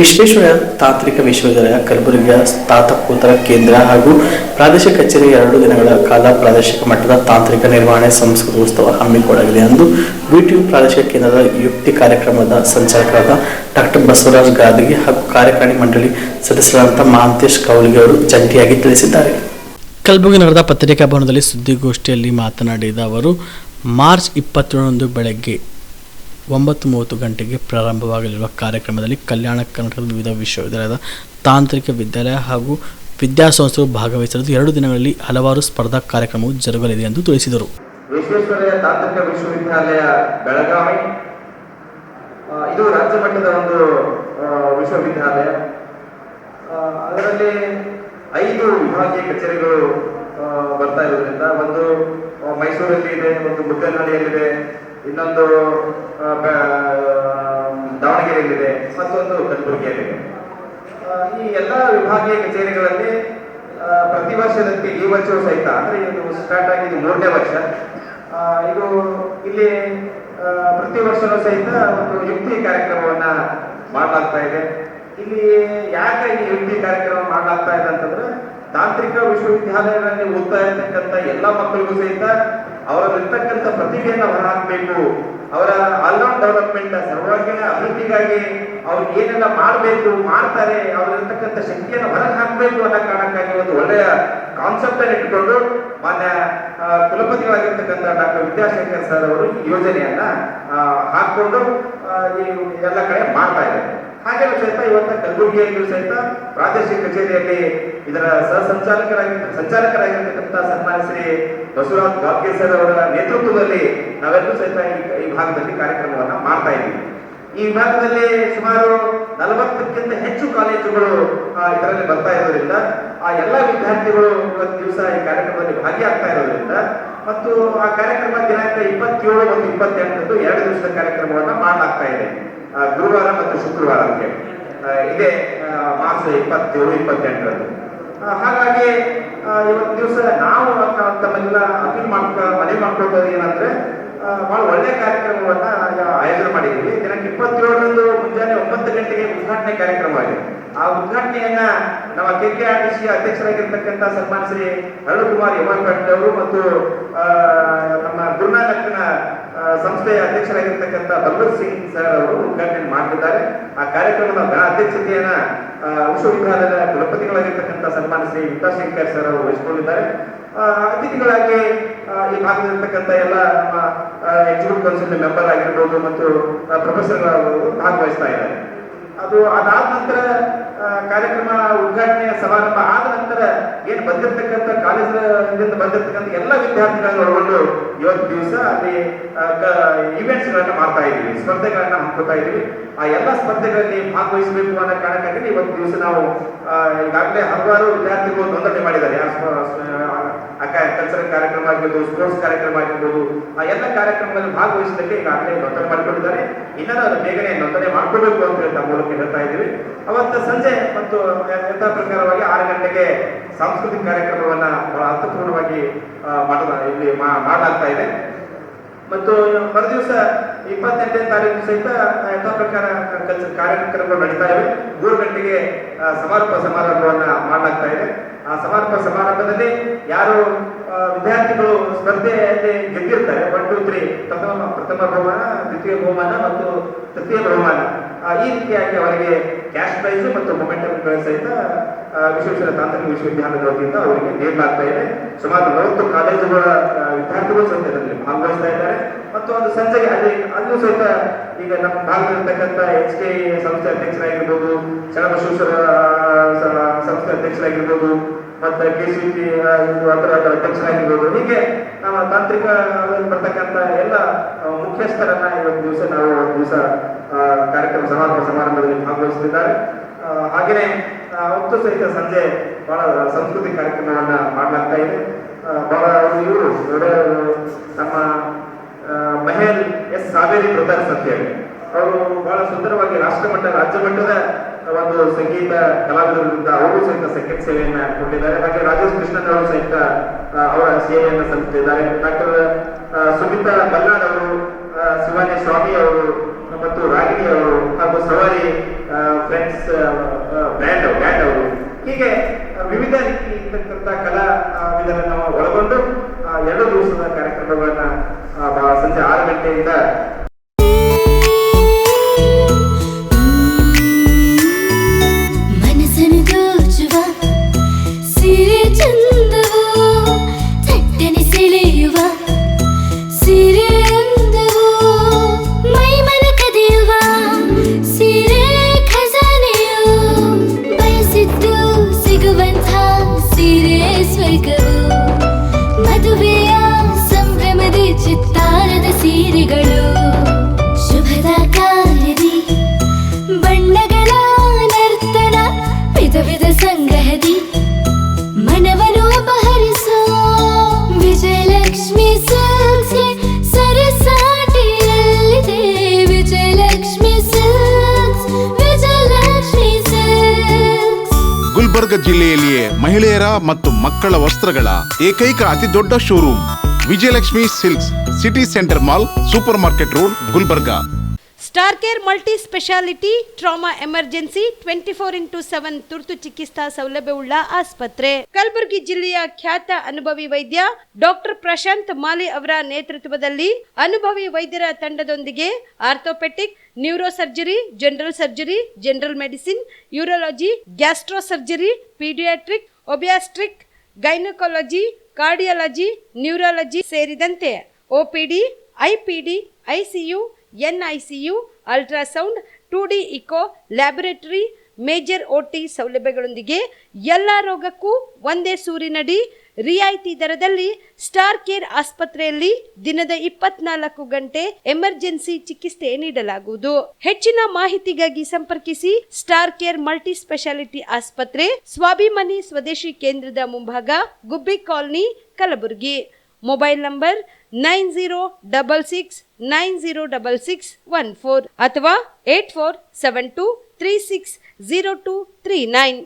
ವಿಶ್ವೇಶ್ವರಯ್ಯ ತಾಂತ್ರಿಕ ವಿಶ್ವವಿದ್ಯಾಲಯ ಕಲಬುರಗಿಯ ಸ್ನಾತಕೋತ್ತರ ಕೇಂದ್ರ ಹಾಗೂ ಪ್ರಾದೇಶಿಕ ಕಚೇರಿ 2 ದಿನಗಳ ಕಾಲ ಪ್ರಾದೇಶಿಕ ಮಟ್ಟದ ತಾಂತ್ರಿಕ ನಿರ್ವಹಣೆ ಸಂಸ್ಕೃತೋತ್ಸವ ಹಮ್ಮಿಕೊಳ್ಳಲಾಗಿದೆ ಎಂದು ವಿಟಿಯು ಪ್ರಾದೇಶಿಕ ಕೇಂದ್ರದ ಯುಕ್ತಿ ಕಾರ್ಯಕ್ರಮದ ಸಂಚಾಲಕರಾದ ಡಾಕ್ಟರ್ ಬಸವರಾಜ್ ಗಾದಗಿ ಹಾಗೂ ಕಾರ್ಯಕಾರಿಣಿ ಮಂಡಳಿ ಸದಸ್ಯರಾದ ಮಹಾಂತೇಶ್ ಕೌಲಿಗೆ ಅವರು ಜಂಟಿಯಾಗಿ ತಿಳಿಸಿದ್ದಾರೆ. ಕಲಬುರಗಿ ನಗರದ ಪತ್ರಿಕಾ ಭವನದಲ್ಲಿ ಸುದ್ದಿಗೋಷ್ಠಿಯಲ್ಲಿ ಮಾತನಾಡಿದ ಅವರು, ಮಾರ್ಚ್ 27ರಂದು ಬೆಳಗ್ಗೆ 9:30 ಗಂಟೆಗೆ ಪ್ರಾರಂಭವಾಗಲಿರುವ ಕಾರ್ಯಕ್ರಮದಲ್ಲಿ ಕಲ್ಯಾಣ ಕರ್ನಾಟಕದ ವಿವಿಧ ವಿಶ್ವವಿದ್ಯಾಲಯದ ತಾಂತ್ರಿಕ ವಿದ್ಯಾಲಯ ಹಾಗೂ ವಿದ್ಯಾಸಂಸ್ಥೆಗಳು ಭಾಗವಹಿಸಲಿದ್ದು 2 ದಿನಗಳಲ್ಲಿ ಹಲವಾರು ಸ್ಪರ್ಧಾ ಕಾರ್ಯಕ್ರಮವು ಜರುಗಲಿದೆ ಎಂದು ತಿಳಿಸಿದರು. ವಿಶ್ವೇಶ್ವರಯ್ಯ ತಾಂತ್ರಿಕ ವಿಶ್ವವಿದ್ಯಾಲಯ ಬೆಳಗಾವಿ ಇದು ರಾಜ್ಯ ಮಟ್ಟದ ಒಂದು ವಿಶ್ವವಿದ್ಯಾಲಯ. ಅದರಲ್ಲಿ 5 ವಿಭಾಗೀಯ ಕಚೇರಿಗಳು ಬರ್ತಾ ಇರೋದ್ರಿಂದ ಒಂದು ಮೈಸೂರಲ್ಲಿ ಇದೆ, ಒಂದು ಮುದ್ದನಹಳ್ಳಿಯಲ್ಲಿದೆ, ಇನ್ನೊಂದು ದಾವಣಗೆರೆಯಲ್ಲಿದೆ, ಮತ್ತೊಂದು ಕಲಬುರಗಿಯಲ್ಲಿದೆ. ಈ ಎಲ್ಲ ವಿಭಾಗೀಯ ಕಚೇರಿಗಳಲ್ಲಿ ಪ್ರತಿ ವರ್ಷದಂತೆ ಈ ವರ್ಷವೂ ಸಹಿತ, ಅಂದರೆ ಇದು ಸ್ಟಾರ್ಟ್ ಆಗಿ 3ನೇ ವರ್ಷ, ಇದು ಇಲ್ಲಿ ಪ್ರತಿ ವರ್ಷವೂ ಸಹಿತ ಒಂದು ಯುಕ್ತಿ ಕಾರ್ಯಕ್ರಮವನ್ನ ಮಾಡಲಾಗ್ತಾ ಇದೆ. ಇಲ್ಲಿ ಯಾಕೆ ಈ ಯುಕ್ತಿ ಕಾರ್ಯಕ್ರಮ ಮಾಡಲಾಗ್ತಾ ಇದೆ ಅಂತಂದ್ರೆ, ತಾಂತ್ರಿಕ ವಿಶ್ವವಿದ್ಯಾಲಯಗಳಲ್ಲಿ ಓದ್ತಾ ಇರ್ತಕ್ಕಂಥ ಎಲ್ಲ ಮಕ್ಕಳಿಗೂ ಸಹಿತ ಅವರಲ್ಲಿರ್ತಕ್ಕಂಥ ಪ್ರತಿಭೆಯನ್ನು ಹೊರಹಾಕಬೇಕು, ಅವರ ಆಲ್ರೌಂಡ್ ಡೆವಲಪ್ಮೆಂಟ್, ಸರ್ವಾಂಗೀಣ ಅಭಿವೃದ್ಧಿಗಾಗಿ ಅವ್ರು ಏನೆಲ್ಲ ಮಾಡಬೇಕು, ಮಾಡ್ತಾರೆ, ಅವರಲ್ಲಿರ್ತಕ್ಕಂಥ ಶಕ್ತಿಯನ್ನು ಹೊರಗೆ ಹಾಕಬೇಕು ಅನ್ನೋ ಕಾರಣಕ್ಕಾಗಿ ಒಂದು ಒಳ್ಳೆಯ ಕಾನ್ಸೆಪ್ಟ್ ಅನ್ನು ಇಟ್ಕೊಂಡು ಮಾನ್ಯ ಕುಲಪತಿಗಳಾಗಿರ್ತಕ್ಕಂಥ ಡಾಕ್ಟರ್ ವಿದ್ಯಾಶಂಕರ್ ಸರ್ ಅವರು ಈ ಯೋಜನೆಯನ್ನ ಹಾಕೊಂಡು ಈ ಎಲ್ಲ ಕಡೆ ಮಾಡ್ತಾ ಇದ್ದಾರೆ. ಹಾಗೆ ಸಹಿತ ಇವತ್ತು ಕಲಬುರಗಿಯಲ್ಲೂ ಸಹಿತ ಪ್ರಾದೇಶಿಕ ಕಚೇರಿಯಲ್ಲಿ ಇದರ ಸಂಚಾಲಕರಾಗಿರ್ತಕ್ಕಂಥ ಸನ್ಮಾನ್ಯ ಶ್ರೀ ಬಸವರಾಜ್ ಗಾದಗಿ ಸರ್ ಅವರ ನೇತೃತ್ವದಲ್ಲಿ ನಾವೆಲ್ಲರೂ ಸಹಿತ ಈ ಭಾಗದಲ್ಲಿ ಕಾರ್ಯಕ್ರಮವನ್ನ ಮಾಡ್ತಾ ಇದ್ದೀವಿ. ಈ ವಿಭಾಗದಲ್ಲಿ ಸುಮಾರು 40ಕ್ಕಿಂತ ಹೆಚ್ಚು ಕಾಲೇಜುಗಳು ಇದರಲ್ಲಿ ಬರ್ತಾ ಇರೋದ್ರಿಂದ ಆ ಎಲ್ಲ ವಿದ್ಯಾರ್ಥಿಗಳು ಇವತ್ತು ದಿವಸ ಈ ಕಾರ್ಯಕ್ರಮದಲ್ಲಿ ಭಾಗಿಯಾಗ್ತಾ ಇರೋದ್ರಿಂದ ಮತ್ತು ಆ ಕಾರ್ಯಕ್ರಮ ದಿನಾಂಕ 27 ಮತ್ತು 28 2 ದಿವಸದ ಕಾರ್ಯಕ್ರಮವನ್ನ ಮಾಡಲಾಗ್ತಾ ಇದೆ, ಗುರುವಾರ ಮತ್ತು ಶುಕ್ರವಾರ ಅಂತ ಇದೆ, ಮಾರ್ಚ್ 27, 28ರಂದು. ಹಾಗಾಗಿ ಇವತ್ತು ದಿವಸ ನಾವು ತಮ್ಮೆಲ್ಲ ಅಪೀಲ್ ಮನೆ ಮಾಡ್ಕೊಳ್ಬೋದು ಏನಂದ್ರೆ, ಬಹಳ ಒಳ್ಳೆ ಕಾರ್ಯಕ್ರಮವನ್ನ ಆಯೋಜನೆ ಮಾಡಿದ್ದೀವಿ. ದಿನಾಂಕ 27ರಂದು ಮುಂಜಾನೆ 9 ಗಂಟೆಗೆ ಉದ್ಘಾಟನೆ ಕಾರ್ಯಕ್ರಮ ಆಗಿದೆ. ಆ ಉದ್ಘಾಟನೆಯನ್ನ ನಮ್ಮ KKRTC ಅಧ್ಯಕ್ಷರಾಗಿರ್ತಕ್ಕಂಥ ಸನ್ಮಾನ್ ಶ್ರೀ ಅರುಣಕುಮಾರ್ ಯಮರ್ಪೇಟೆ ಅವರು ಮತ್ತು ನಮ್ಮ ಗುರುನಾನಕ್ನ ಸಂಸ್ಥೆಯ ಅಧ್ಯಕ್ಷರಾಗಿರ್ತಕ್ಕಂಥ ಬಲ್ವರ್ ಸಿಂಗ್ ಸರ್ ಅವರು ಉದ್ಘಾಟನೆ ಮಾಡ್ತಿದ್ದಾರೆ. ಆ ಕಾರ್ಯಕ್ರಮದ ಅಧ್ಯಕ್ಷತೆಯನ್ನ ವಿಶ್ವವಿದ್ಯಾಲಯದ ಕುಲಪತಿಗಳಾಗಿರ್ತಕ್ಕಂಥ ಸನ್ಮಾನ ಶ್ರೀ ವಿದ್ಯಾಶಂಕರ್ ಸರ್ ಅವರು ವಹಿಸಿಕೊಂಡಿದ್ದಾರೆ. ಅತಿಥಿಗಳಾಗಿ ಈ ಭಾಗದಲ್ಲಿರ್ತಕ್ಕಂಥ ಎಲ್ಲ ನಮ್ಮ ಎಕ್ಸಿಕ್ಯೂಟಿವ್ ಕೌನ್ಸಿಲ್ ಮೆಂಬರ್ ಆಗಿರ್ಬೋದು ಮತ್ತು ಪ್ರೊಫೆಸರ್ಗಳು ಭಾಗವಹಿಸ್ತಾ ಇದ್ದಾರೆ. ಅದಾದ ನಂತರ ಕಾರ್ಯಕ್ರಮ ಉದ್ಘಾಟನೆಯ ಸಮಾರಂಭ ಆದ ನಂತರ ಏನು ಬಂದಿರತಕ್ಕಂಥ ಕಾಲೇಜಿನಿಂದ ಬಂದಿರತಕ್ಕಂಥ ಎಲ್ಲ ವಿದ್ಯಾರ್ಥಿಗಳನ್ನು ಒಳಗೊಂಡು ಇವತ್ತು ದಿವಸ ಅಲ್ಲಿ ಇವೆಂಟ್ಸ್ ಗಳನ್ನ ಮಾಡ್ತಾ ಇದ್ದೀವಿ, ಸ್ಪರ್ಧೆಗಳನ್ನ ಹಮ್ಮಿಕೊಳ್ತಾ ಇದ್ದೀವಿ. ಆ ಎಲ್ಲ ಸ್ಪರ್ಧೆಗಳಲ್ಲಿ ಭಾಗವಹಿಸಬೇಕು ಅನ್ನೋ ಕಾರಣಕ್ಕಾಗಿ ಇವತ್ತು ದಿವಸ ನಾವು ಈಗಾಗಲೇ ಹಲವಾರು ವಿದ್ಯಾರ್ಥಿಗಳು ನೋಂದಣಿ ಮಾಡಿದ್ದಾರೆ. ಕಲ್ಚರಲ್ ಕಾರ್ಯಕ್ರಮ ಆಗಿರ್ಬೋದು, ಸ್ಪೋರ್ಟ್ಸ್ ಕಾರ್ಯಕ್ರಮ ಆಗಿರ್ಬೋದು, ಆ ಎಲ್ಲ ಕಾರ್ಯಕ್ರಮಗಳಲ್ಲಿ ಭಾಗವಹಿಸಲಿಕ್ಕೆ ಈಗಾಗಲೇ ನೋಂದಣಿ ಮಾಡಿಕೊಂಡಿದ್ದಾರೆ. ಇನ್ನೂ ಬೇಗನೆ ನೋಂದಣಿ ಮಾಡ್ಕೋಬೇಕು ಅಂತ ಹೇಳಿ ಮೂಲಕ ಹೇಳ್ತಾ ಇದ್ದೀವಿ. ಅವತ್ತು ಸಂಜೆ ಮತ್ತು ಯಥಾ ಪ್ರಕಾರವಾಗಿ 6 ಗಂಟೆಗೆ ಸಾಂಸ್ಕೃತಿಕ ಕಾರ್ಯಕ್ರಮವನ್ನ ಬಹಳ ಅರ್ಥಪೂರ್ಣವಾಗಿ ಇಲ್ಲಿ ಮಾಡಲಾಗ್ತಾ ಇದೆ. ಮತ್ತು ಮರುದಿವಸ 28ನೇ ತಾರೀಕು ಸಹಿತ ಯಥಾ ಪ್ರಕಾರ ಕಾರ್ಯಕ್ರಮಗಳು ನಡೀತಾ ಇವೆ. 3 ಗಂಟೆಗೆ ಸಮಾರಂಭವನ್ನ ಮಾಡಲಾಗ್ತಾ ಇದೆ. ಆ ಸಮಾರಂಭದಲ್ಲಿ ಯಾರು ವಿದ್ಯಾರ್ಥಿಗಳು ಸ್ಪರ್ಧೆಯಲ್ಲಿ ಗೆದ್ದಿರ್ತಾರೆ 1, 2, 3 ಪ್ರಥಮ ಬಹುಮಾನ, ದ್ವಿತೀಯ ಬಹುಮಾನ ಮತ್ತು ತೃತೀಯ ಬಹುಮಾನ, ಈ ರೀತಿಯಾಗಿ ಅವರಿಗೆ ಕ್ಯಾಶ್ ಪ್ರೈಸ್ ಮತ್ತು ಮೊಮೆಂಟಮ್ಗಳ ಸಹಿತ ವಿಶ್ವೇಶ್ವರಯ್ಯ ತಾಂತ್ರಿಕ ವಿಶ್ವವಿದ್ಯಾಲಯದ ವತಿಯಿಂದ ಅವರಿಗೆ ನೀಡಲಾಗ್ತಾ ಇದೆ. ಸುಮಾರು 40 ಕಾಲೇಜುಗಳ ವಿದ್ಯಾರ್ಥಿಗಳು ಸಹಿತ ಇದರಲ್ಲಿ ಭಾಗವಹಿಸ್ತಾ ಇದ್ದಾರೆ. ಮತ್ತು ಒಂದು ಸಂಜೆಗೆ ಅಲ್ಲೂ ಸಹಿತ ಈಗ ನಮ್ಮ ಭಾಗದಲ್ಲಿರ್ತಕ್ಕಂಥ HKE ಸಂಸ್ಥೆ ಅಧ್ಯಕ್ಷರಾಗಿರ್ಬೋದು, ಚನ್ನಬಸವೇಶ್ವರ ಸಂಸ್ಥೆ ಅಧ್ಯಕ್ಷರಾಗಿರ್ಬೋದು, ಮತ್ತೆ KCP ಅದರ ಅಧ್ಯಕ್ಷರಾಗಿರ್ಬೋದು, ಹೀಗೆ ನಮ್ಮ ತಾಂತ್ರಿಕ ಬರ್ತಕ್ಕಂಥ ಎಲ್ಲ ಮುಖ್ಯಸ್ಥರನ್ನ ಇವತ್ತು ದಿವಸ ನಾವು ದಿವಸ ಕಾರ್ಯಕ್ರಮ ಸಮಾರಂಭದಲ್ಲಿ ಭಾಗವಹಿಸುತ್ತಿದ್ದಾರೆ. ಹಾಗೆಯೇ ಅವತ್ತು ಸಹಿತ ಸಂಜೆ ಬಹಳ ಸಂಸ್ಕೃತಿ ಕಾರ್ಯಕ್ರಮವನ್ನ ಮಾಡಲಾಗ್ತಾ ಇದೆ. ಬಹಳ ಇವರು ನಮ್ಮ ಮಹೇಲ್ ಎಸ್ ಸಾವೇರಿ ಬ್ರದರ್ಸ್ ಅಂತ ಹೇಳಿ ಅವರು ಬಹಳ ಸುಂದರವಾಗಿ ರಾಷ್ಟ್ರಮಟ್ಟ ರಾಜ್ಯ ಮಟ್ಟದ ಒಂದು ಸಂಗೀತ ಕಲಾವಿದರಿಂದ ಅವರು ಸಹಿತ ಸಂಗೀತ ಸೇವೆಯನ್ನ ಕೊಟ್ಟಿದ್ದಾರೆ. ಹಾಗೆ ರಾಜೇಶ್ ಕೃಷ್ಣನ್ ಅವರು ಸಹಿತ ಅವರ ಸೇವೆಯನ್ನು ಸಲ್ಲಿಸಿದ್ದಾರೆ. ಡಾಕ್ಟರ್ ಸುಮಿತಾ ಮಲ್ನಾಡ್ ಅವರು, ಶಿವಾನಿ ಸ್ವಾಮಿ ಅವರು ಮತ್ತು ರಾಗಿಣಿ ಅವರು ಹಾಗೂ ಸವಾರಿ ಫ್ರೆಂಡ್ಸ್ ಬ್ಯಾಂಡ್ ಅವರು, ಹೀಗೆ ವಿವಿಧ ರೀತಿ ಇರ್ತಕ್ಕಂಥ ಕಲಾ ವಿಧಗಳನ್ನು ಒಳಗೊಂಡು 2 ದಿವಸದ ಕಾರ್ಯಕ್ರಮಗಳನ್ನ ಸಂಜೆ 6 ಗಂಟೆಯಿಂದ ಮದುವೆಯ ಸಂಭ್ರಮದ ಚಿತ್ತಾರದ ಸೀರೆಗಳು, ಶುಭದ ಕಾರ್ಯದಿ ಬಣ್ಣಗಳ ನರ್ತನ, ವಿಧ ವಿಧ ಸಂಗ್ರಹದಿ ಮನವನ್ನು ಅಪಹರಿಸೋ ವಿಜಯಲಕ್ಷ್ಮಿ ಸಿಲ್ಕ್ಸ್ಗೆ ಸರಸಾಟಿಯಲ್ಲಿದೆ. Vijayalakshmi silks, Vijayalakshmi silks. ಗುಲ್ಬರ್ಗ ಜಿಲ್ಲೆಯಲ್ಲಿಯೇ ಮಹಿಳೆಯರ ಮತ್ತು ಮಕ್ಕಳ ವಸ್ತ್ರಗಳ ಏಕೈಕ ಅತಿ ದೊಡ್ಡ showroom Vijayalakshmi silks, city centre mall, super market road, Gulbarga. Star care multi speciality trauma emergency 24x7 ತುರ್ತು ಚಿಕಿತ್ಸಾ ಸೌಲಭ್ಯವುಳ್ಳ ಆಸ್ಪತ್ರೆ. ಕಲಬುರಗಿ ಜಿಲ್ಲೆಯ ಖ್ಯಾತ ಅನುಭವಿ ವೈದ್ಯ ಡಾಕ್ಟರ್ ಪ್ರಶಾಂತ್ ಮಾಲಿ ಅವರ ನೇತೃತ್ವದಲ್ಲಿ ಅನುಭವಿ ವೈದ್ಯರ ತಂಡದೊಂದಿಗೆ orthopaedic, neuro surgery, general surgery, general medicine, urology, gastro surgery, paediatric, obstetric, gynaecology, cardiology, neurology ಸೇರಿದಂತೆ OPD, IPD, ICU, NICU, ultrasound, 2D echo, laboratory, major OT ಸೌಲಭ್ಯಗಳೊಂದಿಗೆ ಎಲ್ಲ ರೋಗಕ್ಕೂ ಒಂದೇ ಸೂರಿನಡಿ ರಿಯಾಯಿತಿ ದರದಲ್ಲಿ ಸ್ಟಾರ್ ಕೇರ್ ಆಸ್ಪತ್ರೆಯಲ್ಲಿ ದಿನದ 24 ಗಂಟೆ ಎಮರ್ಜೆನ್ಸಿ ಚಿಕಿತ್ಸೆ ನೀಡಲಾಗುವುದು. ಹೆಚ್ಚಿನ ಮಾಹಿತಿಗಾಗಿ ಸಂಪರ್ಕಿಸಿ ಸ್ಟಾರ್ ಕೇರ್ ಮಲ್ಟಿ ಸ್ಪೆಷಾಲಿಟಿ ಆಸ್ಪತ್ರೆ, ಸ್ವಾಭಿಮಾನಿ ಸ್ವದೇಶಿ ಕೇಂದ್ರದ ಮುಂಭಾಗ, ಗುಬ್ಬಿ ಕಾಲನಿ, ಕಲಬುರಗಿ. ಮೊಬೈಲ್ ನಂಬರ್ 9066906614 ಅಥವಾ 8472360239.